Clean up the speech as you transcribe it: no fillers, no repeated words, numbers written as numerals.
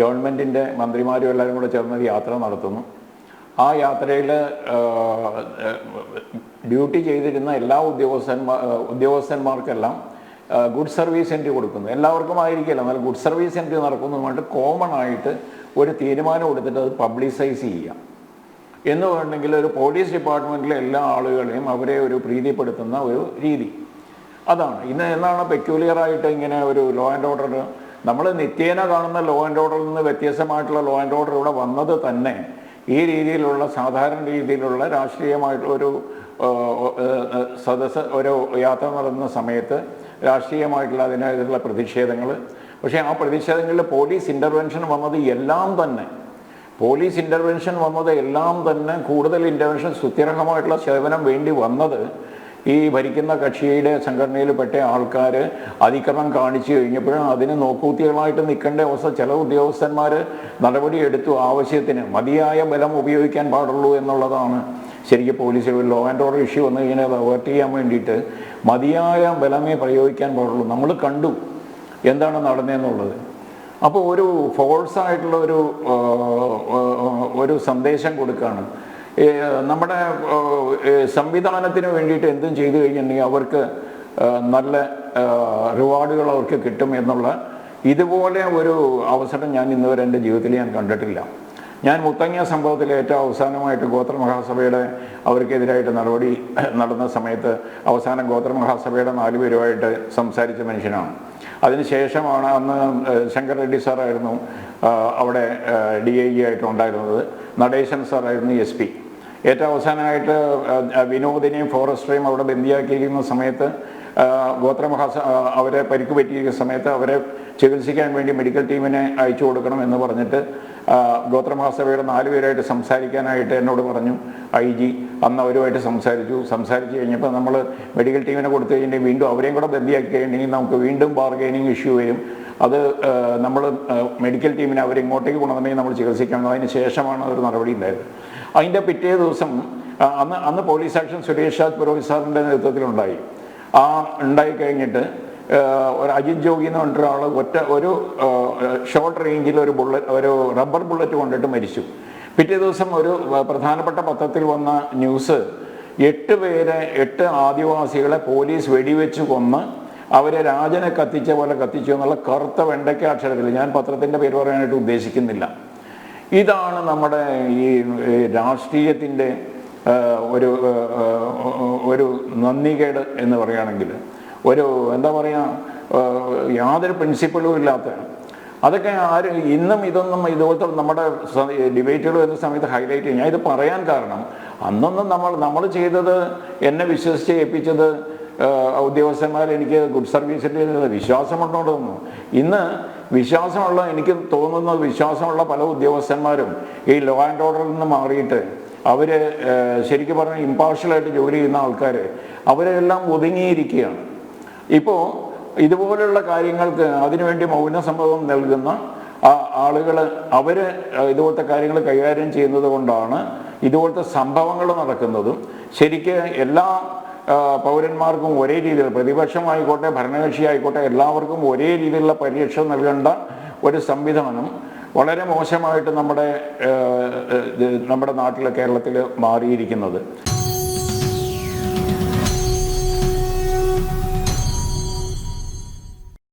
ഗവൺമെൻറ്റിൻ്റെ മന്ത്രിമാരും എല്ലാവരും കൂടെ ചേർന്നൊരു യാത്ര നടത്തുന്നു. ആ യാത്രയിൽ ഡ്യൂട്ടി ചെയ്തിരുന്ന എല്ലാ ഉദ്യോഗസ്ഥന്മാർക്കെല്ലാം ഗുഡ് സർവീസ് എൻട്രി കൊടുക്കുന്നു. എല്ലാവർക്കും ആയിരിക്കില്ല, എന്നാൽ ഗുഡ് സർവീസ് എൻട്രി നടക്കുന്നതുമായിട്ട് കോമൺ ആയിട്ട് ഒരു തീരുമാനം എടുത്തിട്ട് അത് പബ്ലിസൈസ് ചെയ്യാം എന്ന് വേണമെങ്കിൽ ഒരു പോലീസ് ഡിപ്പാർട്ട്മെൻറ്റിലെ എല്ലാ ആളുകളെയും അവരെ ഒരു പ്രീതിപ്പെടുത്തുന്ന ഒരു രീതി അതാണ്. ഇന്ന് എന്നാണ് പെക്യൂലിയറായിട്ട് ഇങ്ങനെ ഒരു ലോ ആൻഡ് ഓർഡർ, നമ്മൾ നിത്യേന കാണുന്ന ലോ ആൻഡ് ഓർഡറിൽ നിന്ന് വ്യത്യസ്തമായിട്ടുള്ള ലോ ആൻഡ് ഓർഡർ ഇവിടെ വന്നത് തന്നെ ഈ രീതിയിലുള്ള സാധാരണ രീതിയിലുള്ള രാഷ്ട്രീയമായിട്ടുള്ള ഒരു ഒരു യാത്ര നടന്ന സമയത്ത് രാഷ്ട്രീയമായിട്ടുള്ള അതിനായിട്ടുള്ള പ്രതിഷേധങ്ങൾ. പക്ഷേ ആ പ്രതിഷേധങ്ങളിൽ പോലീസ് ഇൻ്റർവെൻഷൻ വന്നത് എല്ലാം തന്നെ കൂടുതൽ ഇൻ്റർവെൻഷൻ സുത്യർഹമായിട്ടുള്ള സേവനം വേണ്ടി വന്നത് ഈ ഭരിക്കുന്ന കക്ഷിയുടെ സംഘടനയിൽപ്പെട്ട ആൾക്കാർ അതിക്രമം കാണിച്ചു കഴിഞ്ഞപ്പോഴും അതിന് നോക്കൂത്തികളായിട്ട് നിൽക്കേണ്ട അവസ്ഥ ചില ഉദ്യോഗസ്ഥന്മാർ നടപടിയെടുത്തു. ആവശ്യത്തിന് മതിയായ ബലം ഉപയോഗിക്കാൻ പാടുള്ളൂ എന്നുള്ളതാണ് ശരിക്കും police law and order issue വന്നു കഴിഞ്ഞാൽ അത് അവോയ്ഡ് ചെയ്യാൻ വേണ്ടിയിട്ട് മതിയായ ബലമേ പ്രയോഗിക്കാൻ പാടുള്ളൂ. നമ്മൾ കണ്ടു എന്താണ് നടന്നതെന്നുള്ളത്. അപ്പോൾ ഒരു ഫോൾസായിട്ടുള്ള ഒരു സന്ദേശം കൊടുക്കുകയാണ്. നമ്മുടെ സംവിധാനത്തിന് വേണ്ടിയിട്ട് എന്തും ചെയ്തു കഴിഞ്ഞിട്ടുണ്ടെങ്കിൽ അവർക്ക് നല്ല റിവാർഡുകൾ അവർക്ക് കിട്ടും എന്നുള്ള ഇതുപോലെ ഒരു അവസരം ഞാൻ ഇന്നുവരെ എൻ്റെ ജീവിതത്തിൽ ഞാൻ കണ്ടിട്ടില്ല. ഞാൻ മുത്തങ്ങ സംഭവത്തിൽ ഏറ്റവും അവസാനമായിട്ട് ഗോത്ര മഹാസഭയുടെ അവർക്കെതിരായിട്ട് നടപടി നടന്ന സമയത്ത് അവസാനം ഗോത്ര മഹാസഭയുടെ 4 പേരുമായിട്ട് സംസാരിച്ച മനുഷ്യനാണ്. അതിനുശേഷമാണ് അന്ന് ശങ്കർ റെഡ്ഡി സാറായിരുന്നു അവിടെ DIG ആയിട്ടുണ്ടായിരുന്നത്, നടേശൻ സാറായിരുന്നു SP. ഏറ്റവും അവസാനമായിട്ട് വിനോദിനെയും ഫോറസ്റ്ററെയും അവിടെ ബന്ദിയാക്കിയിരിക്കുന്ന സമയത്ത് അവരെ പരിക്ക് പറ്റിയിരിക്കുന്ന സമയത്ത് അവരെ ചികിത്സിക്കാൻ വേണ്ടി മെഡിക്കൽ ടീമിനെ അയച്ചു കൊടുക്കണം എന്ന് പറഞ്ഞിട്ട് ഗോത്ര മഹാസഭയുടെ 4 പേരായിട്ട് സംസാരിക്കാനായിട്ട് എന്നോട് പറഞ്ഞു IG. അന്ന് അവരുമായിട്ട് സംസാരിച്ച് കഴിഞ്ഞപ്പോൾ നമ്മൾ മെഡിക്കൽ ടീമിനെ കൊടുത്തു കഴിഞ്ഞിട്ടുണ്ടെങ്കിൽ വീണ്ടും അവരെയും കൂടെ ബന്ദിയാക്കി കഴിഞ്ഞിട്ടുണ്ടെങ്കിൽ നമുക്ക് വീണ്ടും ബാർഗെയിനിങ് ഇഷ്യൂ വരും. അത് നമ്മൾ മെഡിക്കൽ ടീമിനെ അവരിങ്ങോട്ടേക്ക് കൊണ്ടുവന്നിട്ടുണ്ടെങ്കിൽ നമ്മൾ ചികിത്സിക്കണം. അതിന് ശേഷമാണ് ഒരു നടപടി ഉണ്ടായത്. അതിൻ്റെ പിറ്റേ ദിവസം അന്ന് പോലീസ് ആക്ഷൻ സുരേഷ് രാജ് പുരോഹിത് സാറിൻ്റെ നേതൃത്വത്തിലുണ്ടായി. ഉണ്ടായി കഴിഞ്ഞിട്ട് ഒരു അജിത് ജോഗി എന്ന് പറഞ്ഞിട്ട് ഒരാൾ ഒരു ഷോർട്ട് റേഞ്ചിൽ ഒരു റബ്ബർ ബുള്ളറ്റ് കൊണ്ടിട്ട് മരിച്ചു. പിറ്റേ ദിവസം ഒരു പ്രധാനപ്പെട്ട പത്രത്തിൽ വന്ന ന്യൂസ് 8 ആദിവാസികളെ പോലീസ് വെടിവെച്ച് കൊന്ന് അവരെ രാജനെ കത്തിച്ച പോലെ കത്തിച്ചു എന്നുള്ള കറുത്ത വെണ്ടയ്ക്ക അക്ഷരത്തിൽ, ഞാൻ പത്രത്തിൻ്റെ പേര് പറയാനായിട്ട് ഉദ്ദേശിക്കുന്നില്ല. ഇതാണ് നമ്മുടെ ഈ രാഷ്ട്രീയത്തിൻ്റെ ഒരു നന്ദികേട് എന്ന് പറയുകയാണെങ്കിൽ, ഒരു എന്താ പറയുക, യാതൊരു പ്രിൻസിപ്പിളും ഇല്ലാത്ത അതൊക്കെ ഇന്നും ഇതുപോലത്തെ നമ്മുടെ ഡിബേറ്റുകൾ വരുന്ന സമയത്ത് ഹൈലൈറ്റ് ചെയ്യും. ഞാൻ ഇത് പറയാൻ കാരണം അന്നൊന്നും നമ്മൾ ചെയ്തത്, എന്നെ വിശ്വസിച്ച് ഏൽപ്പിച്ചത് ഉദ്യോഗസ്ഥന്മാർ എനിക്ക് ഗുഡ് സർവീസിൻ്റെ വിശ്വാസമുണ്ടോന്ന്. ഇന്ന് എനിക്ക് തോന്നുന്നത് വിശ്വാസമുള്ള പല ഉദ്യോഗസ്ഥന്മാരും ഈ ലോ ആൻഡ് ഓർഡറിൽ നിന്ന് മാറിയിട്ട് അവർ ശരിക്കും പറഞ്ഞാൽ ഇമ്പാർഷ്യലായിട്ട് ജോലി ചെയ്യുന്ന ആൾക്കാർ അവരെല്ലാം ഒതുങ്ങിയിരിക്കുകയാണ്. ഇപ്പോൾ ഇതുപോലുള്ള കാര്യങ്ങൾക്ക് അതിനുവേണ്ടി മൗനസമ്മതം നൽകുന്ന ആളുകൾ അവർ ഇതുപോലത്തെ കാര്യങ്ങൾ കൈകാര്യം ചെയ്യുന്നത് കൊണ്ടാണ് ഇതുപോലത്തെ സംഭവങ്ങൾ നടക്കുന്നതും. ശരിക്ക് എല്ലാ പൗരന്മാർക്കും ഒരേ രീതിയിൽ, പ്രതിപക്ഷമായിക്കോട്ടെ ഭരണകക്ഷി ആയിക്കോട്ടെ, എല്ലാവർക്കും ഒരേ രീതിയിലുള്ള പരിരക്ഷ നൽകേണ്ട ഒരു സംവിധാനം വളരെ മോശമായിട്ട് നമ്മുടെ നാട്ടിൽ കേരളത്തിൽ മാറിയിരിക്കുന്നത്.